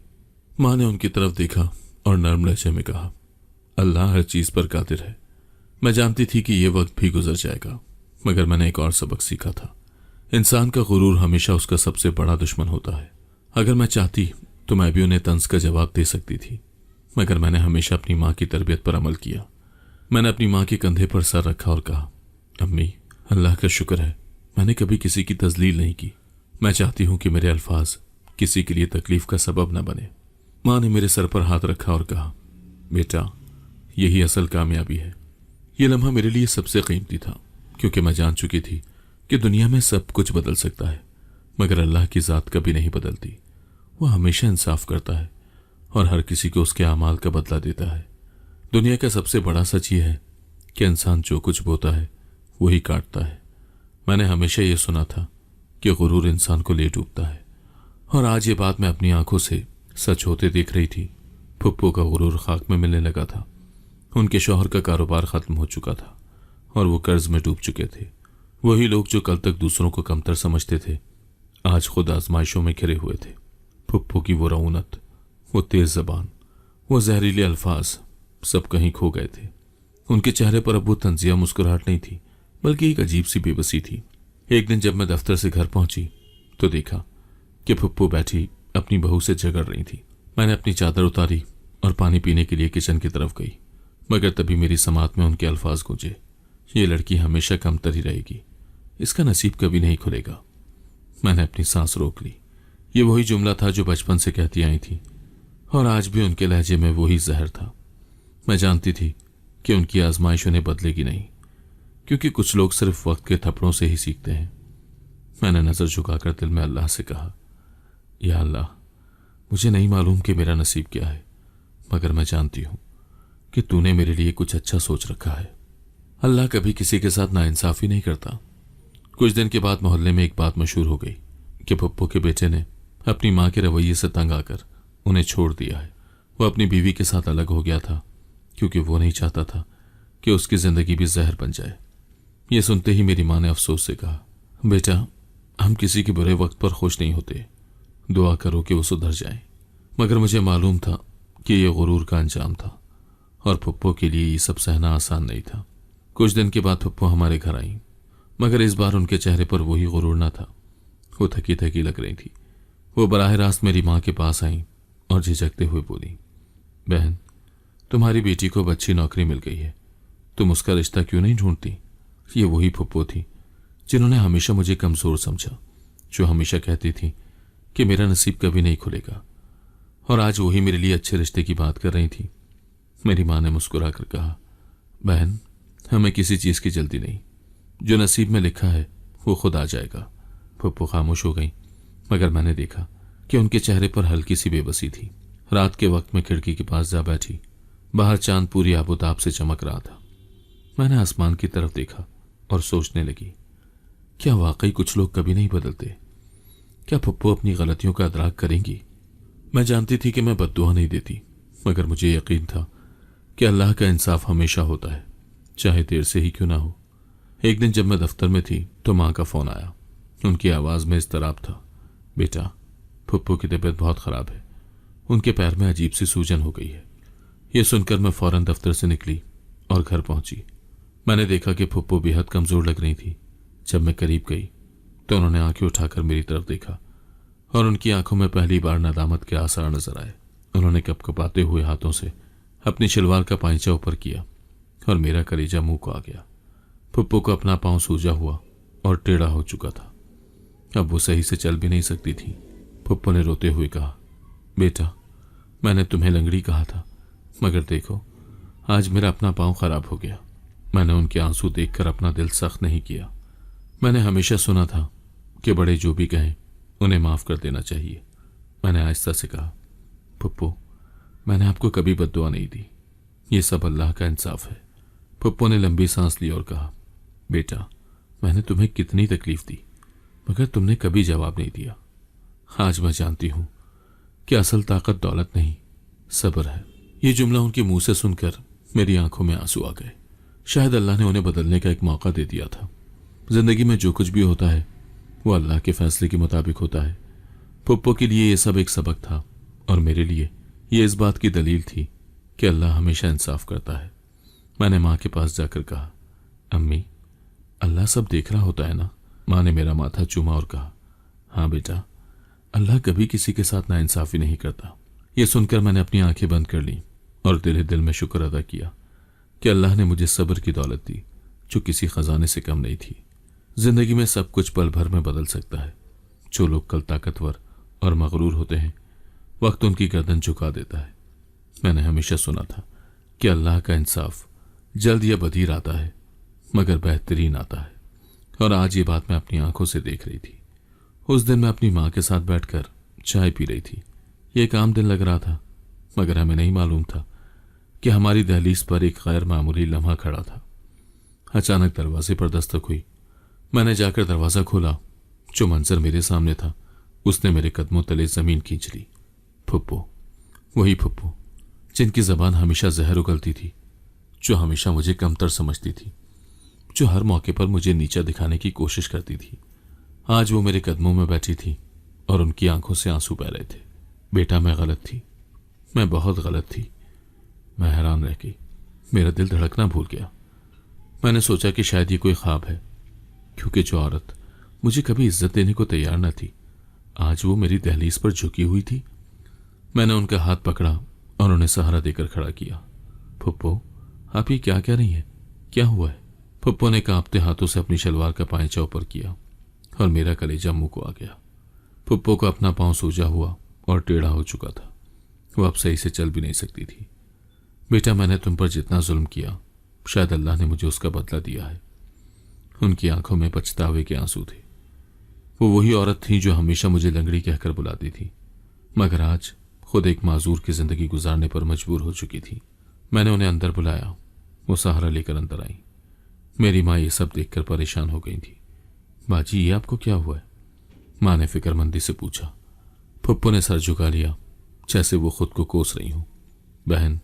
माँ ने उनकी तरफ देखा और नर्म लहजे में कहा, अल्लाह हर चीज पर कादिर है। मैं जानती थी कि यह वक्त भी गुजर जाएगा, मगर मैंने एक और सबक सीखा था। इंसान का गुरूर हमेशा उसका सबसे बड़ा दुश्मन होता है। अगर मैं चाहती तो मैं भी उन्हें तंज का जवाब दे सकती थी, मगर मैंने हमेशा अपनी माँ की तरबियत पर अमल किया। मैंने अपनी माँ के कंधे पर सर रखा और कहा, अम्मी, अल्लाह का शुक्र है मैंने कभी किसी की तजलील नहीं की। मैं चाहती हूँ कि मेरे अल्फाज किसी के लिए तकलीफ का सबब न बने। माँ ने मेरे सर पर हाथ रखा और कहा, बेटा, यही असल कामयाबी है। यह लम्हा मेरे लिए सबसे कीमती था, क्योंकि मैं जान चुकी थी कि दुनिया में सब कुछ बदल सकता है, मगर अल्लाह की ज़ात कभी नहीं बदलती। वह हमेशा इंसाफ करता है और हर किसी को उसके अमाल का बदला देता है। दुनिया का सबसे बड़ा सच यह है कि इंसान जो कुछ बोता है वही काटता है। मैंने हमेशा यह सुना था कि गुरूर इंसान को ले डूबता है, और आज ये बात मैं अपनी आंखों से सच होते देख रही थी। फुप्पो का गुरूर खाक में मिलने लगा था। उनके शौहर का कारोबार खत्म हो चुका था और वो कर्ज में डूब चुके थे। वही लोग जो कल तक दूसरों को कमतर समझते थे, आज खुद आजमाइशों में घिरे हुए थे। फुप्पो की वो रऊनत, वो तेज जबान, वो जहरीले अल्फाज सब कहीं खो गए थे। उनके चेहरे पर अब वो तंजिया मुस्कुराहट नहीं थी, बल्कि एक अजीब सी बेबसी थी। एक दिन जब मैं दफ्तर से घर पहुंची तो देखा कि फुप्पो बैठी अपनी बहू से झगड़ रही थी। मैंने अपनी चादर उतारी और पानी पीने के लिए किचन की तरफ गई, मगर तभी मेरी समात में उनके अल्फाज गूंजे, ये लड़की हमेशा कमतर ही रहेगी, इसका नसीब कभी नहीं खुलेगा। मैंने अपनी सांस रोक ली। ये वही जुमला था जो बचपन से कहती आई थी और आज भी उनके लहजे में वही जहर था। मैं जानती थी कि उनकी आजमाइश उन्हें बदलेगी नहीं, क्योंकि कुछ लोग सिर्फ वक्त के थप्पड़ों से ही सीखते हैं। मैंने नजर झुकाकर दिल में अल्लाह से कहा, या अल्लाह, मुझे नहीं मालूम कि मेरा नसीब क्या है, मगर मैं जानती हूं कि तूने मेरे लिए कुछ अच्छा सोच रखा है। अल्लाह कभी किसी के साथ नाइंसाफी नहीं करता। कुछ दिन के बाद मोहल्ले में एक बात मशहूर हो गई कि पप्पू के बेटे ने अपनी मां के रवैये से तंग आकर उन्हें छोड़ दिया है। वो अपनी बीवी के साथ अलग हो गया था क्योंकि वो नहीं चाहता था कि उसकी जिंदगी भी जहर बन जाए। ये सुनते ही मेरी मां ने अफसोस से कहा, बेटा, हम किसी के बुरे वक्त पर खुश नहीं होते, दुआ करो कि वो सुधर जाए। मगर मुझे मालूम था कि यह गुरूर का अंजाम था और पप्पू के लिए ये सब सहना आसान नहीं था। कुछ दिन के बाद पप्पू हमारे घर आई, मगर इस बार उनके चेहरे पर वही गुरूर न था। वो थकी थकी लग रही थी। वो बराह रास्त मेरी मां के पास आई और झिझकते हुए बोली, बहन, तुम्हारी बेटी को अब अच्छी नौकरी मिल गई है, तुम उसका रिश्ता क्यों नहीं ढूंढती? ये वही पप्पू थी जिन्होंने हमेशा मुझे कमजोर समझा, जो हमेशा कहती थी कि मेरा नसीब कभी नहीं खुलेगा, और आज वही मेरे लिए अच्छे रिश्ते की बात कर रही थी। मेरी मां ने मुस्कुराकर कहा, बहन, हमें किसी चीज की जल्दी नहीं, जो नसीब में लिखा है वो खुद आ जाएगा। पप्पू खामोश हो गई, मगर मैंने देखा कि उनके चेहरे पर हल्की सी बेबसी थी। रात के वक्त में खिड़की के पास जा बैठी, बाहर चांद पूरी आबोताब से चमक रहा था। मैंने आसमान की तरफ देखा और सोचने लगी, क्या वाकई कुछ लोग कभी नहीं बदलते? क्या पप्पू अपनी गलतियों का अदराक करेंगी? मैं जानती थी कि मैं बद्दुआ नहीं देती, मगर मुझे यकीन था कि अल्लाह का इंसाफ हमेशा होता है, चाहे देर से ही क्यों ना हो। एक दिन जब मैं दफ्तर में थी तो मां का फोन आया। उनकी आवाज में इज़्तिराब था, बेटा, पप्पू की तबीयत बहुत खराब है, उनके पैर में अजीब सी सूजन हो गई है। यह सुनकर मैं फौरन दफ्तर से निकली और घर पहुंची। मैंने देखा कि पप्पू बेहद कमजोर लग रही थी। जब मैं करीब गई तो उन्होंने आंखें उठाकर मेरी तरफ देखा और उनकी आंखों में पहली बार नदामत के आसार नजर आए। उन्होंने कपकपाते हुए हाथों से अपनी शलवार का पाइंचा ऊपर किया और मेरा कलेजा मुंह को आ गया। पप्पू को अपना पांव सूजा हुआ और टेढ़ा हो चुका था। अब वो सही से चल भी नहीं सकती थी। पप्पू ने रोते हुए कहा, बेटा, मैंने तुम्हें लंगड़ी कहा था, मगर देखो, आज मेरा अपना पांव खराब हो गया। मैंने उनके आंसू देखकर अपना दिल सख्त नहीं किया। मैंने हमेशा सुना था कि बड़े जो भी कहें उन्हें माफ कर देना चाहिए। मैंने आहिस्ता से कहा, पप्पू, मैंने आपको कभी बद्दुआ नहीं दी, ये सब अल्लाह का इंसाफ है। पप्पू ने लंबी सांस ली और कहा, बेटा, मैंने तुम्हें कितनी तकलीफ दी, मगर तुमने कभी जवाब नहीं दिया। आज मैं जानती हूं कि असल ताकत दौलत नहीं, सब्र है। ये जुमला उनके मुंह से सुनकर मेरी आंखों में आंसू आ गए। शायद अल्लाह ने उन्हें बदलने का एक मौका दे दिया था। जिंदगी में जो कुछ भी होता है वो अल्लाह के फैसले के मुताबिक होता है। पप्पू के लिए ये सब एक सबक था और मेरे लिए ये इस बात की दलील थी कि अल्लाह हमेशा इंसाफ करता है। मैंने माँ के पास जाकर कहा, अम्मी, अल्लाह सब देख रहा होता है ना? माँ ने मेरा माथा चूमा और कहा, हाँ बेटा, अल्लाह कभी किसी के साथ नाइंसाफी नहीं करता। ये सुनकर मैंने अपनी आंखें बंद कर ली और दिल ही दिल में शुक्र अदा किया कि अल्लाह ने मुझे सब्र की दौलत दी जो किसी खजाने से कम नहीं थी। जिंदगी में सब कुछ पल भर में बदल सकता है। जो लोग कल ताकतवर और मगरूर होते हैं, वक्त उनकी गर्दन झुका देता है। मैंने हमेशा सुना था कि अल्लाह का इंसाफ जल्द या बधीर आता है, मगर बेहतरीन आता है, और आज ये बात मैं अपनी आंखों से देख रही थी। उस दिन मैं अपनी माँ के साथ बैठकर चाय पी रही थी। ये एक आम दिन लग रहा था, मगर हमें नहीं मालूम था कि हमारी दहलीज पर एक गैर मामूली लम्हा खड़ा था। अचानक दरवाजे पर दस्तक हुई। मैंने जाकर दरवाजा खोला। जो मंजर मेरे सामने था उसने मेरे कदमों तले जमीन खींच ली। फुप्पो, वही फुप्पो जिनकी जबान हमेशा जहर उगलती थी, जो हमेशा मुझे कमतर समझती थी, जो हर मौके पर मुझे नीचा दिखाने की कोशिश करती थी। आज वो मेरे कदमों में बैठी थी और उनकी आंखों से आंसू बह रहे थे। बेटा, मैं गलत थी, मैं बहुत गलत थी। मैं हैरान रह गई। मेरा दिल धड़कना भूल गया। मैंने सोचा कि शायद ये कोई ख्वाब है, क्योंकि जो औरत मुझे कभी इज्जत देने को तैयार न थी, आज वो मेरी दहलीज पर झुकी हुई थी। मैंने उनका हाथ पकड़ा और उन्हें सहारा देकर खड़ा किया। फुप्पो, आप ये क्या कह रही हैं? क्या हुआ है? फुप्पो ने कांपते हाथों से अपनी शलवार का पायचा ऊपर किया और मेरा कलेजा मुंह को आ गया। फुप्पो का अपना पांव सूजा हुआ और टेढ़ा हो चुका था। वो अब सही से चल भी नहीं सकती थी। बेटा, मैंने तुम पर जितना जुल्म किया, शायद अल्लाह ने मुझे उसका बदला दिया है। उनकी आंखों में पछतावे के आंसू थे। वो वही औरत थी जो हमेशा मुझे लंगड़ी कहकर बुलाती थी, मगर आज खुद एक माजूर की जिंदगी गुजारने पर मजबूर हो चुकी थी। मैंने उन्हें अंदर बुलाया। वो सहारा लेकर अंदर आई। मेरी माँ ये सब देखकर परेशान हो गई थी। बाजी, ये आपको क्या हुआ है? माँ ने फिक्रमंदी से पूछा। फुप्पो ने सर झुका लिया, जैसे वो खुद को कोस रही हूं। बहन,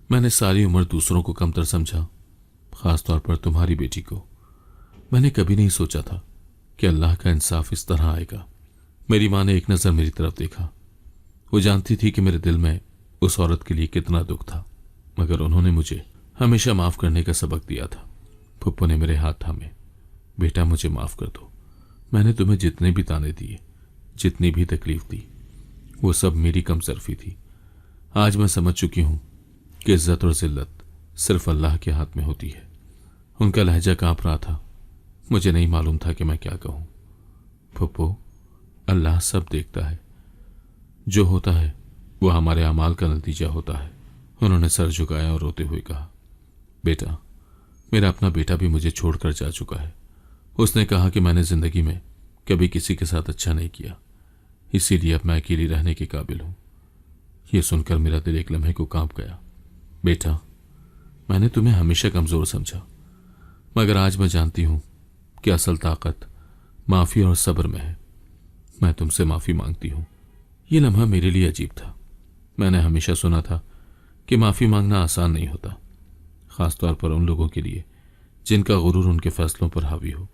मैंने सारी उम्र दूसरों को कमतर समझा, खासतौर पर तुम्हारी बेटी को। मैंने कभी नहीं सोचा था कि अल्लाह का इंसाफ इस तरह आएगा। मेरी माँ ने एक नज़र मेरी तरफ देखा। वो जानती थी कि मेरे दिल में उस औरत के लिए कितना दुख था, मगर उन्होंने मुझे हमेशा माफ करने का सबक दिया था। फुप्पो ने मेरे हाथ थामे। बेटा, मुझे माफ कर दो। मैंने तुम्हें जितने भी ताने दिए, जितनी भी तकलीफ दी, वो सब मेरी कमसरफी थी। आज मैं समझ चुकी हूं कि इज्जत और जिल्लत सिर्फ अल्लाह के हाथ में होती है। उनका लहजा कांप रहा था। मुझे नहीं मालूम था कि मैं क्या कहूं। फुप्पो, अल्लाह सब देखता है। जो होता है वो हमारे अमाल का नतीजा होता है। उन्होंने सर झुकाया और रोते हुए कहा। बेटा, मेरा अपना बेटा भी मुझे छोड़कर जा चुका है। उसने कहा कि मैंने जिंदगी में कभी किसी के साथ अच्छा नहीं किया, इसीलिए अब मैं अकेली रहने के काबिल हूं। यह सुनकर मेरा दिल एक लम्हे को कांप गया। बेटा, मैंने तुम्हें हमेशा कमजोर समझा, मगर आज मैं जानती हूं कि असल ताकत माफी और सब्र में है। मैं तुमसे माफी मांगती हूं। यह लम्हा मेरे लिए अजीब था। मैंने हमेशा सुना था कि माफी मांगना आसान नहीं होता, खासतौर पर उन लोगों के लिए जिनका गुरूर उनके फैसलों पर हावी हो।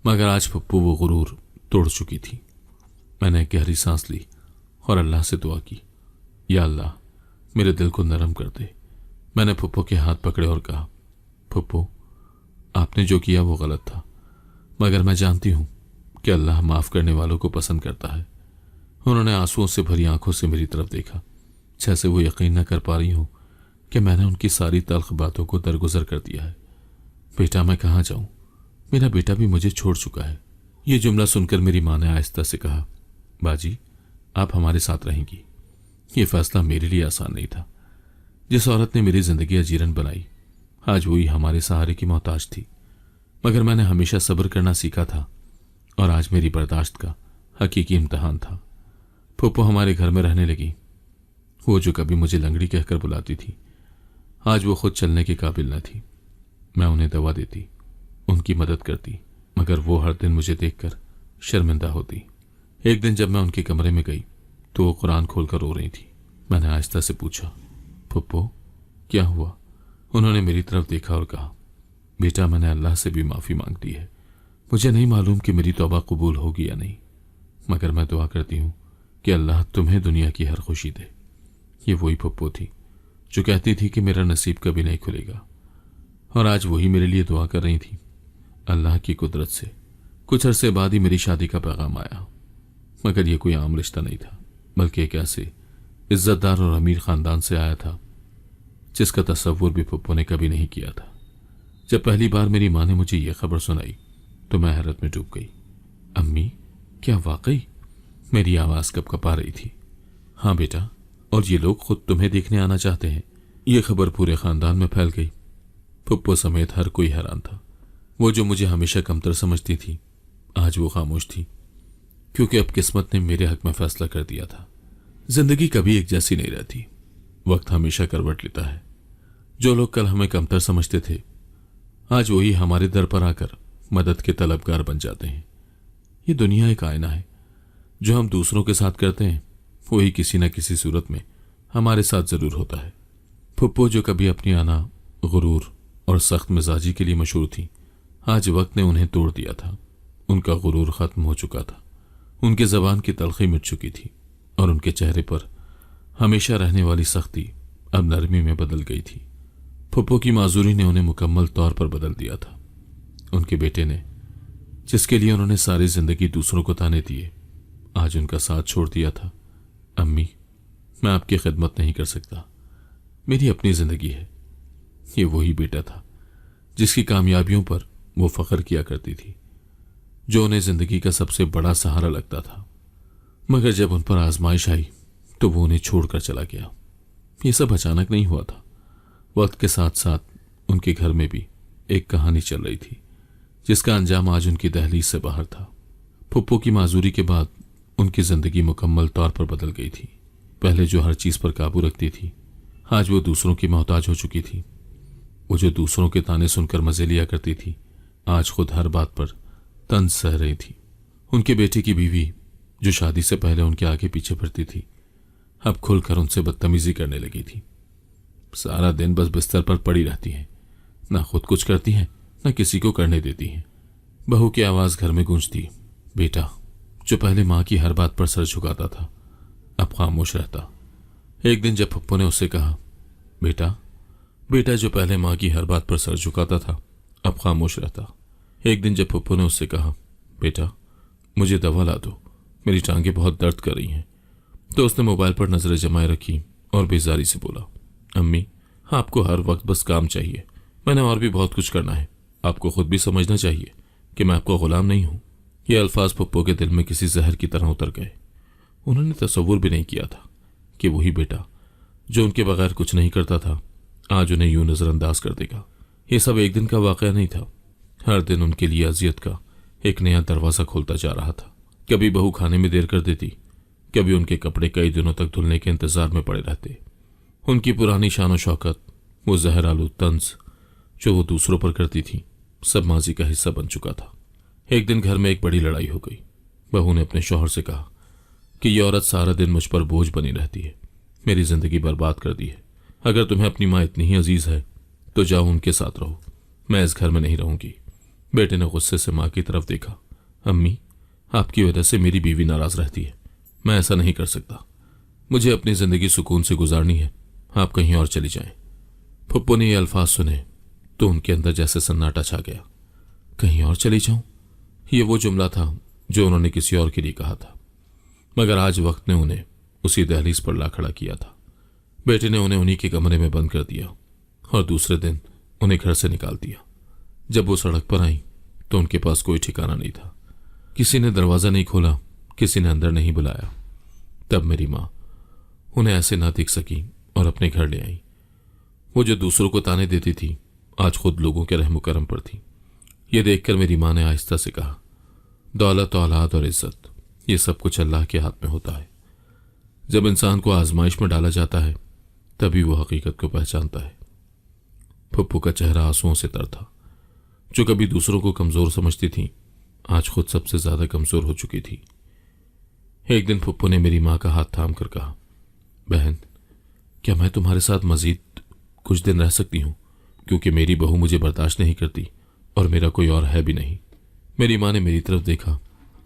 मगर आज फुप्पो वो गुरूर तोड़ चुकी थी। मैंने एक गहरी सांस ली और अल्लाह से दुआ की, या अल्लाह, मेरे दिल को नरम कर दे। मैंने फुप्पो के हाथ पकड़े और कहा, फुप्पो, आपने जो किया वो गलत था, मगर मैं जानती हूं कि अल्लाह माफ करने वालों को पसंद करता है। उन्होंने आंसुओं से भरी आंखों से मेरी तरफ देखा, जैसे वो यकीन न कर पा रही हूं कि मैंने उनकी सारी तल्ख बातों को दरगुजर कर दिया है। बेटा, मैं कहाँ जाऊं? मेरा बेटा भी मुझे छोड़ चुका है। ये जुमला सुनकर मेरी माँ ने आहिस्ता से कहा, बाजी, आप हमारे साथ रहेंगी। ये फैसला मेरे लिए आसान नहीं था। जिस औरत ने मेरी जिंदगी अजीरन बनाई, आज वही हमारे सहारे की मोहताज थी। मगर मैंने हमेशा सब्र करना सीखा था और आज मेरी बर्दाश्त का हकीकी इम्तहान था। फुप्पो हमारे घर में रहने लगी। वो जो कभी मुझे लंगड़ी कहकर बुलाती थी, आज वो खुद चलने के काबिल न थी। मैं उन्हें दवा देती, उनकी मदद करती, मगर वो हर दिन मुझे देखकर शर्मिंदा होती। एक दिन जब मैं उनके कमरे में गई तो वो कुरान खोलकर रो रही थी। मैंने आहिस्ता से पूछा, फुप्पो, क्या हुआ? उन्होंने मेरी तरफ देखा और कहा, बेटा, मैंने अल्लाह से भी माफ़ी मांग दी है। मुझे नहीं मालूम कि मेरी तौबा कबूल होगी या नहीं, मगर मैं दुआ करती हूँ कि अल्लाह तुम्हें दुनिया की हर खुशी दे। ये वही फुप्पो थी जो कहती थी कि मेरा नसीब कभी नहीं खुलेगा, और आज वही मेरे लिए दुआ कर रही थी। अल्लाह की कुदरत से कुछ अरसे बाद ही मेरी शादी का पैगाम आया, मगर यह कोई आम रिश्ता नहीं था, बल्कि एक ऐसे इज्जतदार और अमीर खानदान से आया था जिसका तस्वुर भी फुप्पो ने कभी नहीं किया था। जब पहली बार मेरी माँ ने मुझे यह खबर सुनाई तो मैं हैरत में डूब गई। अम्मी, क्या वाकई? मेरी आवाज कपकपा रही थी। हाँ बेटा, और ये लोग खुद तुम्हें देखने आना चाहते हैं। यह खबर पूरे खानदान में फैल गई। फुप्पो समेत हर कोई हैरान था। वो जो मुझे हमेशा कमतर समझती थी, आज वो खामोश थी, क्योंकि अब किस्मत ने मेरे हक में फैसला कर दिया था। जिंदगी कभी एक जैसी नहीं रहती, वक्त हमेशा करवट लेता है। जो लोग कल हमें कमतर समझते थे, आज वही हमारे दर पर आकर मदद के तलबगार बन जाते हैं। ये दुनिया एक आईना है। जो हम दूसरों के साथ करते हैं वही किसी न किसी सूरत में हमारे साथ जरूर होता है। फुप्पो जो कभी अपनी आना, गुरूर और सख्त मिजाजी के लिए मशहूर थी, आज वक्त ने उन्हें तोड़ दिया था। उनका गुरूर खत्म हो चुका था, उनकी जबान की तलखी मिट चुकी थी और उनके चेहरे पर हमेशा रहने वाली सख्ती अब नरमी में बदल गई थी। फुप्पो की माजूरी ने उन्हें मुकम्मल तौर पर बदल दिया था। उनके बेटे ने जिसके लिए उन्होंने सारी जिंदगी दूसरों को ताने दिए, आज उनका साथ छोड़ दिया था। अम्मी, मैं आपकी खिदमत नहीं कर सकता, मेरी अपनी जिंदगी है। ये वही बेटा था जिसकी कामयाबियों पर वो फख्र किया करती थी, जो उन्हें जिंदगी का सबसे बड़ा सहारा लगता था। मगर जब उन पर आजमाइश आई तो वो उन्हें छोड़कर चला गया। ये सब अचानक नहीं हुआ था। वक्त के साथ साथ उनके घर में भी एक कहानी चल रही थी, जिसका अंजाम आज उनकी दहलीज से बाहर था। फुप्पो की माजूरी के बाद उनकी जिंदगी मुकम्मल तौर पर बदल गई थी। पहले जो हर चीज पर काबू रखती थी, आज वो दूसरों की मोहताज हो चुकी थी। वो जो दूसरों के ताने सुनकर मजे लिया करती थी, आज खुद हर बात पर तंज सह रही थी। उनके बेटे की बीवी, जो शादी से पहले उनके आगे पीछे फिरती थी, अब खुलकर उनसे बदतमीजी करने लगी थी। सारा दिन बस बिस्तर पर पड़ी रहती है, ना खुद कुछ करती है, ना किसी को करने देती है। बहू की आवाज घर में गूंजती। बेटा, जो पहले माँ की हर बात पर सर झुकाता था, अब खामोश रहता। एक दिन जब पप्पू ने उससे कहा, बेटा बेटा जो पहले माँ की हर बात पर सर झुकाता था, अब खामोश रहता। एक दिन जब पप्पू ने उससे कहा, बेटा मुझे दवा ला दो, मेरी टांगें बहुत दर्द कर रही हैं, तो उसने मोबाइल पर नजरें जमाए रखी और बेजारी से बोला, अम्मी आपको हर वक्त बस काम चाहिए, मैंने और भी बहुत कुछ करना है। आपको खुद भी समझना चाहिए कि मैं आपका गुलाम नहीं हूं। ये अल्फाज पप्पू के दिल में किसी जहर की तरह उतर गए। उन्होंने तसव्वुर भी नहीं किया था कि वही बेटा जो उनके बगैर कुछ नहीं करता था, आज उन्हें यूं नजरअंदाज कर देगा। ये सब एक दिन का वाकया नहीं था। हर दिन उनके लिए अजियत का एक नया दरवाजा खोलता जा रहा था। कभी बहू खाने में देर कर देती, कभी उनके कपड़े कई दिनों तक धुलने के इंतजार में पड़े रहते। उनकी पुरानी शान शौकत, वो जहर आलू तंज जो वो दूसरों पर करती थी, सब माजी का हिस्सा बन चुका था। एक दिन घर में एक बड़ी लड़ाई हो गई। बहू ने अपने शौहर से कहा कि ये औरत सारा दिन मुझ पर बोझ बनी रहती है, मेरी जिंदगी बर्बाद कर दी है। अगर तुम्हें अपनी माँ इतनी ही अजीज है तो जाओ उनके साथ रहो, मैं इस घर में नहीं रहूंगी। बेटे ने गुस्से से माँ की तरफ देखा। अम्मी, आपकी वजह से मेरी बीवी नाराज रहती है, मैं ऐसा नहीं कर सकता। मुझे अपनी जिंदगी सुकून से गुजारनी है, आप कहीं और चली जाएं। फुप्पो ने ये अल्फाज सुने तो उनके अंदर जैसे सन्नाटा छा गया। कहीं और चली जाऊं, ये वो जुमला था जो उन्होंने किसी और के लिए कहा था, मगर आज वक्त ने उन्हें उसी दहलीज पर ला खड़ा किया था। बेटे ने उन्हें उन्हीं के कमरे में बंद कर दिया और दूसरे दिन उन्हें घर से निकाल दिया। जब वो सड़क पर आई तो उनके पास कोई ठिकाना नहीं था। किसी ने दरवाजा नहीं खोला, किसी ने अंदर नहीं बुलाया। तब मेरी माँ उन्हें ऐसे ना दिख सकी और अपने घर ले आई। वो जो दूसरों को ताने देती थी, आज खुद लोगों के रहम करम पर थी। ये देखकर मेरी माँ ने आहिस्ता से कहा, दौलत, औलाद और इज्जत, ये सब कुछ अल्लाह के हाथ में होता है। जब इंसान को आजमाइश में डाला जाता है तभी वो हकीकत को पहचानता है। फुप्पू का चेहरा आंसुओं से तर था। जो कभी दूसरों को कमजोर समझती थी, आज खुद सबसे ज्यादा कमजोर हो चुकी थी। एक दिन फुप्पू ने मेरी माँ का हाथ थाम कर कहा, बहन, क्या मैं तुम्हारे साथ मजीद कुछ दिन रह सकती हूँ, क्योंकि मेरी बहू मुझे बर्दाश्त नहीं करती और मेरा कोई और है भी नहीं। मेरी माँ ने मेरी तरफ देखा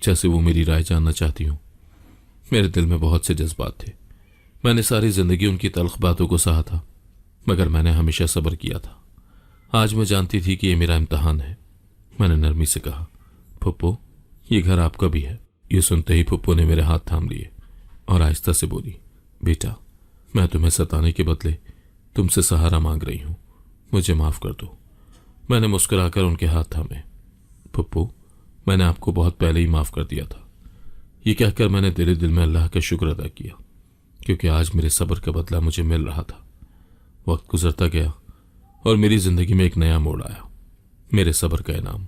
जैसे वो मेरी राय जानना चाहती हूँ। मेरे दिल में बहुत से जज्बात थे। मैंने सारी जिंदगी उनकी तल्ख बातों को सहा था, मगर मैंने हमेशा सब्र किया था। आज मैं जानती थी कि ये मेरा इम्तहान है। मैंने नरमी से कहा, फुप्पो, ये घर आपका भी है। ये सुनते ही फुप्पो ने मेरे हाथ थाम लिए और आहिस्ता से बोली, बेटा, मैं तुम्हें सताने के बदले तुमसे सहारा मांग रही हूं, मुझे माफ कर दो। मैंने मुस्कुराकर उनके हाथ थामे। फुप्पो, मैंने आपको बहुत पहले ही माफ कर दिया था। ये कहकर मैंने दिल दिल में अल्लाह का शुक्र अदा किया, क्योंकि आज मेरे सब्र का बदला मुझे मिल रहा था। वक्त गुजरता गया और मेरी जिंदगी में एक नया मोड़ आया। मेरे सब्र का इनाम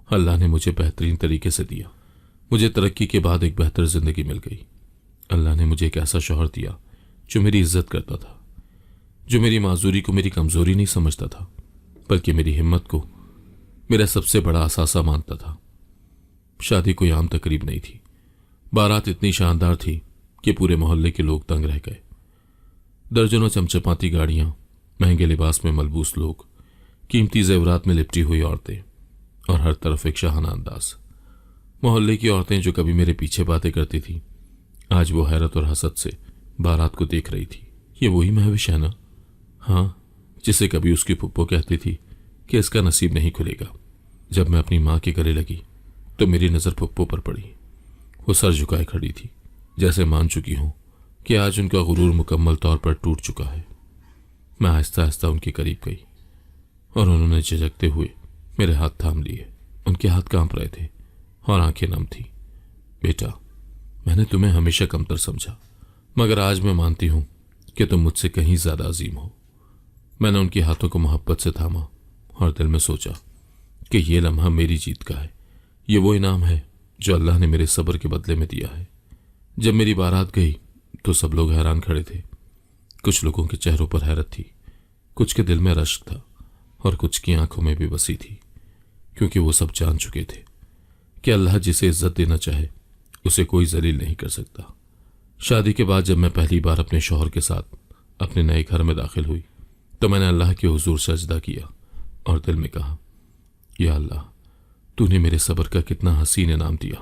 अल्लाह ने मुझे बेहतरीन तरीके से दिया। मुझे तरक्की के बाद एक बेहतर जिंदगी मिल गई। अल्लाह ने मुझे एक ऐसा शौहर दिया जो मेरी इज्जत करता था, जो मेरी माजूरी को मेरी कमजोरी नहीं समझता था, बल्कि मेरी हिम्मत को मेरा सबसे बड़ा असासा मानता था। शादी कोई आम तकरीब नहीं थी। बारात इतनी शानदार थी कि पूरे मोहल्ले के लोग दंग रह गए। दर्जनों चमचमाती गाड़ियां, महंगे लिबास में मलबूस लोग, कीमती जेवरात में लिपटी हुई औरतें और हर तरफ एक शाहाना अंदाज। मोहल्ले की औरतें जो कभी मेरे पीछे बातें करती थी, आज वो हैरत और हसद से बारात को देख रही थी। ये वही महविश है ना? हाँ, जिसे कभी उसकी फुप्पो कहती थी कि इसका नसीब नहीं खुलेगा। जब मैं अपनी माँ के गले लगी तो मेरी नज़र पप्पो पर पड़ी। वो सर झुकाए खड़ी थी, जैसे मान चुकी हूं कि आज उनका गुरूर मुकम्मल तौर पर टूट चुका है। मैं आहिस्ता आहिस्ता उनके करीब गई और उन्होंने झिझकते हुए मेरे हाथ थाम लिए। उनके हाथ कांप रहे थे और आंखें नम थी। बेटा, मैंने तुम्हें हमेशा कमतर समझा, मगर आज मैं मानती हूं कि तुम मुझसे कहीं ज्यादा अजीम हो। मैंने उनके हाथों को मोहब्बत से थामा और दिल में सोचा कि ये लम्हा मेरी जीत का है। ये वो इनाम है जो अल्लाह ने मेरे सब्र के बदले में दिया है। जब मेरी बारात गई तो सब लोग हैरान खड़े थे। कुछ लोगों के चेहरों पर हैरत थी, कुछ के दिल में रश्क था और कुछ की आंखों में भी बसी थी, क्योंकि वो सब जान चुके थे कि अल्लाह जिसे इज्जत देना चाहे उसे कोई जलील नहीं कर सकता। शादी के बाद जब मैं पहली बार अपने शौहर के साथ अपने नए घर में दाखिल हुई तो मैंने अल्लाह के हुजूर सजदा किया और दिल में कहा, या अल्लाह, तूने मेरे सब्र का कितना हसीन इनाम दिया।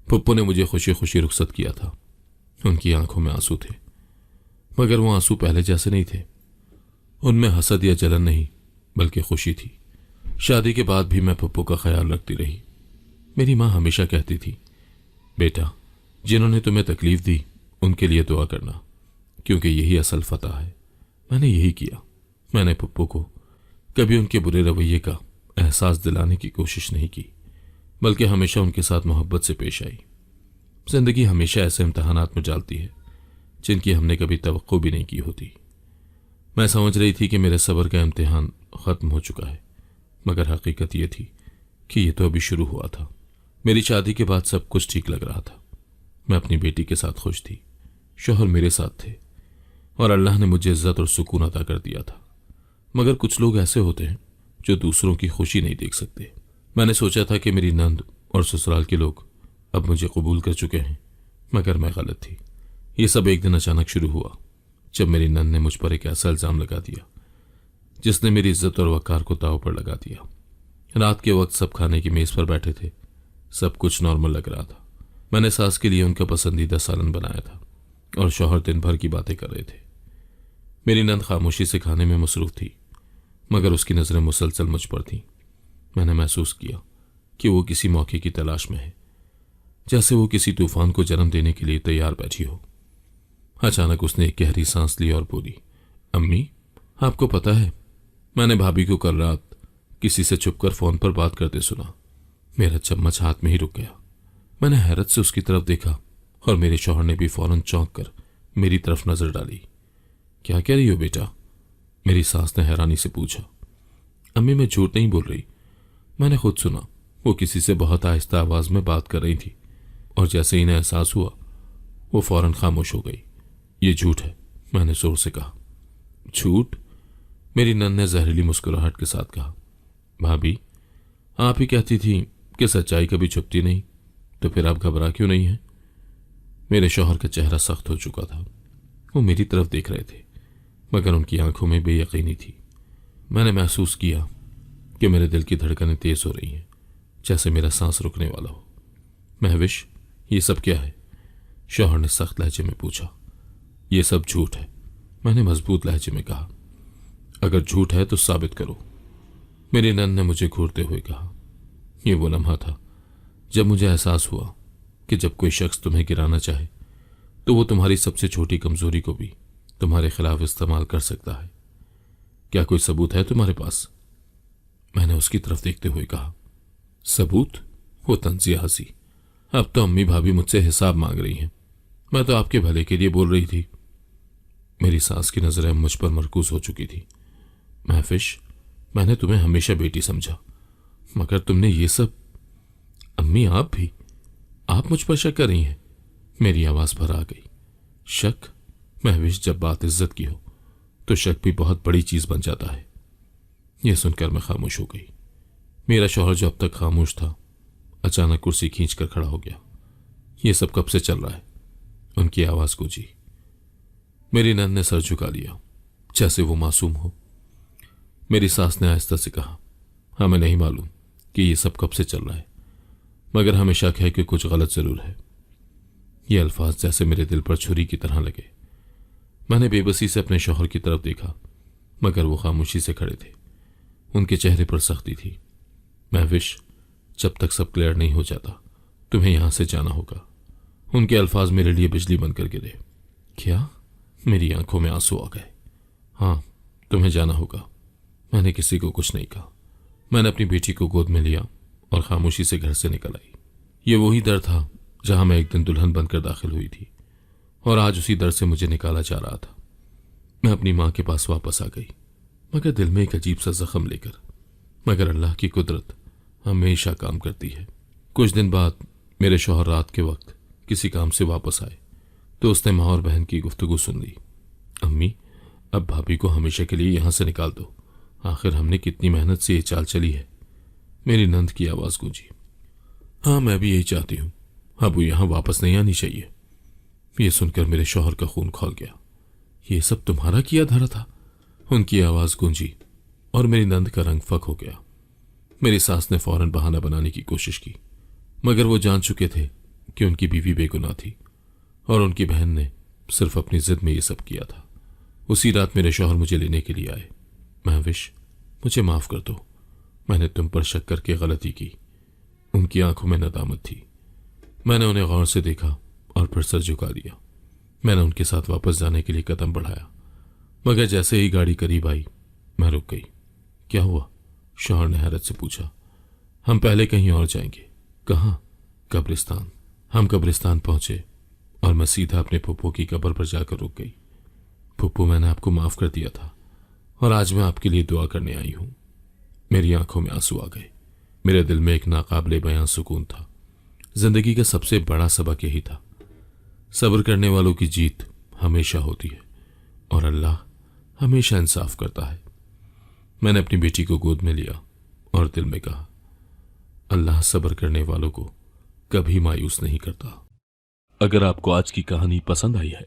पप्पू ने मुझे खुशी खुशी रुखसत किया था। उनकी आंखों में आंसू थे, मगर वो आंसू पहले जैसे नहीं थे। उनमें हसद या जलन नहीं, बल्कि खुशी थी। शादी के बाद भी मैं पप्पू का ख्याल रखती रही। मेरी माँ हमेशा कहती थी, बेटा, जिन्होंने तुम्हें तकलीफ दी उनके लिए दुआ करना, क्योंकि यही असल फतह है। मैंने यही किया। मैंने पप्पू को कभी उनके बुरे रवैये का एहसास दिलाने की कोशिश नहीं की, बल्कि हमेशा उनके साथ मोहब्बत से पेश आई। जिंदगी हमेशा ऐसे इम्तहानात में डालती है जिनकी हमने कभी तवक्को भी नहीं की होती। मैं समझ रही थी कि मेरे सब्र का इम्तिहान खत्म हो चुका है, मगर हकीकत यह थी कि यह तो अभी शुरू हुआ था। मेरी शादी के बाद सब कुछ ठीक लग रहा था। मैं अपनी बेटी के साथ खुश थी, शौहर मेरे साथ थे और अल्लाह ने मुझे इज्जत और सुकून अता कर दिया था। मगर कुछ लोग ऐसे होते हैं जो दूसरों की खुशी नहीं देख सकते। मैंने सोचा था कि मेरी नंद और ससुराल के लोग अब मुझे कबूल कर चुके हैं, मगर मैं गलत थी। ये सब एक दिन अचानक शुरू हुआ जब मेरी नंद ने मुझ पर एक ऐसा इल्जाम लगा दिया जिसने मेरी इज्जत और वकार को दांव पर लगा दिया। रात के वक्त सब खाने की मेज पर बैठे थे, सब कुछ नॉर्मल लग रहा था। मैंने सास के लिए उनका पसंदीदा सालन बनाया था और शौहर दिन भर की बातें कर रहे थे। मेरी नंद खामोशी से खाने में मसरूफ थी, मगर उसकी नजरें मुसलसल मुझ पर थीं। मैंने महसूस किया कि वो किसी मौके की तलाश में है, जैसे वो किसी तूफान को जन्म देने के लिए तैयार बैठी हो। अचानक उसने एक गहरी सांस ली और बोली, अम्मी, आपको पता है, मैंने भाभी को कल रात किसी से छुपकर फोन पर बात करते सुना। मेरा चम्मच हाथ में ही रुक गया। मैंने हैरत से उसकी तरफ देखा और मेरे शौहर ने भी फौरन चौंक कर मेरी तरफ नजर डाली। क्या कह रही हो बेटा? मेरी सास ने हैरानी से पूछा। अम्मी, मैं झूठ नहीं बोल रही, मैंने खुद सुना। वो किसी से बहुत आहिस्ता आवाज में बात कर रही थी और जैसे ही इन्हें एहसास हुआ वो फौरन खामोश हो गई। ये झूठ है, मैंने जोर से कहा। झूठ? मेरी नंद ने जहरीली मुस्कुराहट के साथ कहा। भाभी, आप ही कहती थी कि सच्चाई कभी छुपती नहीं, तो फिर आप घबरा क्यों नहीं है? मेरे शौहर का चेहरा सख्त हो चुका था। वो मेरी तरफ देख रहे थे, मगर उनकी आंखों में बेयकीनी थी। मैंने महसूस किया कि मेरे दिल की धड़कनें तेज हो रही हैं, जैसे मेरा सांस रुकने वाला हो। महविश, ये सब क्या है? शौहर ने सख्त लहजे में पूछा। ये सब झूठ है, मैंने मजबूत लहजे में कहा। अगर झूठ है तो साबित करो, मेरी नंद ने मुझे घूरते हुए कहा। यह वो लम्हा था जब मुझे एहसास हुआ कि जब कोई शख्स तुम्हें गिराना चाहे तो वो तुम्हारी सबसे छोटी कमजोरी को भी तुम्हारे खिलाफ इस्तेमाल कर सकता है। क्या कोई सबूत है तुम्हारे पास? मैंने उसकी तरफ देखते हुए कहा। सबूत? वो तंजिया हंसी। अब तो अम्मी भाभी मुझसे हिसाब मांग रही हैं। मैं तो आपके भले के लिए बोल रही थी। मेरी सास की नजरें मुझ पर मरकूज हो चुकी थी। महफिश, मैंने तुम्हें हमेशा बेटी समझा, मगर तुमने ये सब। अम्मी, आप भी? आप मुझ पर शक कर रही हैं? मेरी आवाज भर आ गई। शक? महविश, जब बात इज्जत की हो तो शक भी बहुत बड़ी चीज बन जाता है। यह सुनकर मैं खामोश हो गई। मेरा शौहर जो अब तक खामोश था, अचानक कुर्सी खींचकर खड़ा हो गया। यह सब कब से चल रहा है? उनकी आवाज गूंजी। मेरी नंद ने सर झुका लिया, जैसे वो मासूम हो। मेरी सास ने आहिस्ता से कहा, हमें नहीं मालूम कि यह सब कब से चल रहा है, मगर हमें शक है कि कुछ गलत जरूर है। ये अल्फाज जैसे मेरे दिल पर छुरी की तरह लगे। मैंने बेबसी से अपने शौहर की तरफ देखा, मगर वो खामोशी से खड़े थे। उनके चेहरे पर सख्ती थी। महविश, जब तक सब क्लियर नहीं हो जाता तुम्हें यहां से जाना होगा। उनके अल्फाज मेरे लिए बिजली बनकर गिरे। क्या? मेरी आंखों में आंसू आ गए। हाँ, तुम्हें जाना होगा। मैंने किसी को कुछ नहीं कहा। मैंने अपनी बेटी को गोद में लिया और खामोशी से घर से निकल आई। ये वही दर था जहां मैं एक दिन दुल्हन बनकर दाखिल हुई थी और आज उसी दर से मुझे निकाला जा रहा था। मैं अपनी मां के पास वापस आ गई, मगर दिल में एक अजीब सा जख्म लेकर। मगर अल्लाह की कुदरत हमेशा काम करती है। कुछ दिन बाद मेरे शौहर रात के वक्त किसी काम से वापस आए तो उसने मां और बहन की गुफ्तगू सुन ली। अम्मी, अब भाभी को हमेशा के लिए यहां से निकाल दो। आखिर हमने कितनी मेहनत से ये चाल चली है। मेरी नंद की आवाज गूंजी। हाँ, मैं भी यही चाहती हूं। अब वो यहां वापस नहीं आनी चाहिए। ये सुनकर मेरे शौहर का खून खौल गया। ये सब तुम्हारा किया धरा था? उनकी आवाज गूंजी और मेरी नंद का रंग फक हो गया। मेरी सास ने फौरन बहाना बनाने की कोशिश की, मगर वो जान चुके थे कि उनकी बीवी बेगुनाह थी और उनकी बहन ने सिर्फ अपनी जिद में ये सब किया था। उसी रात मेरे शौहर मुझे लेने के लिए आए। महविश, मुझे माफ कर दो। मैंने तुम पर शक करके गलती की। उनकी आंखों में नदामत थी। मैंने उन्हें गौर से देखा और फिर सर झुका दिया। मैंने उनके साथ वापस जाने के लिए कदम बढ़ाया, मगर जैसे ही गाड़ी करीब आई मैं रुक गई। क्या हुआ? शौहर ने हैरत से पूछा। हम पहले कहीं और जाएंगे। कहाँ? कब्रिस्तान। हम कब्रिस्तान पहुंचे और मैं सीधा अपने फुप्पो की कब्र पर जाकर रुक गई। फुप्पो, मैंने आपको माफ कर दिया था और आज मैं आपके लिए दुआ करने आई हूं। मेरी आंखों में आंसू आ गए। मेरे दिल में एक नाकाबिले बयां सुकून था। जिंदगी का सबसे बड़ा सबक यही था, सब्र करने वालों की जीत हमेशा होती है और अल्लाह हमेशा इंसाफ करता है। मैंने अपनी बेटी को गोद में लिया और दिल में कहा, अल्लाह सब्र करने वालों को कभी मायूस नहीं करता। अगर आपको आज की कहानी पसंद आई है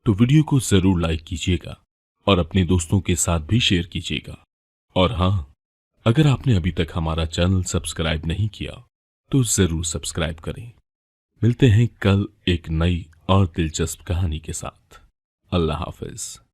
तो वीडियो को जरूर लाइक कीजिएगा और अपने दोस्तों के साथ भी शेयर कीजिएगा। और हां, अगर आपने अभी तक हमारा चैनल सब्सक्राइब नहीं किया तो जरूर सब्सक्राइब करें। मिलते हैं कल एक नई और दिलचस्प कहानी के साथ। अल्लाह हाफिज।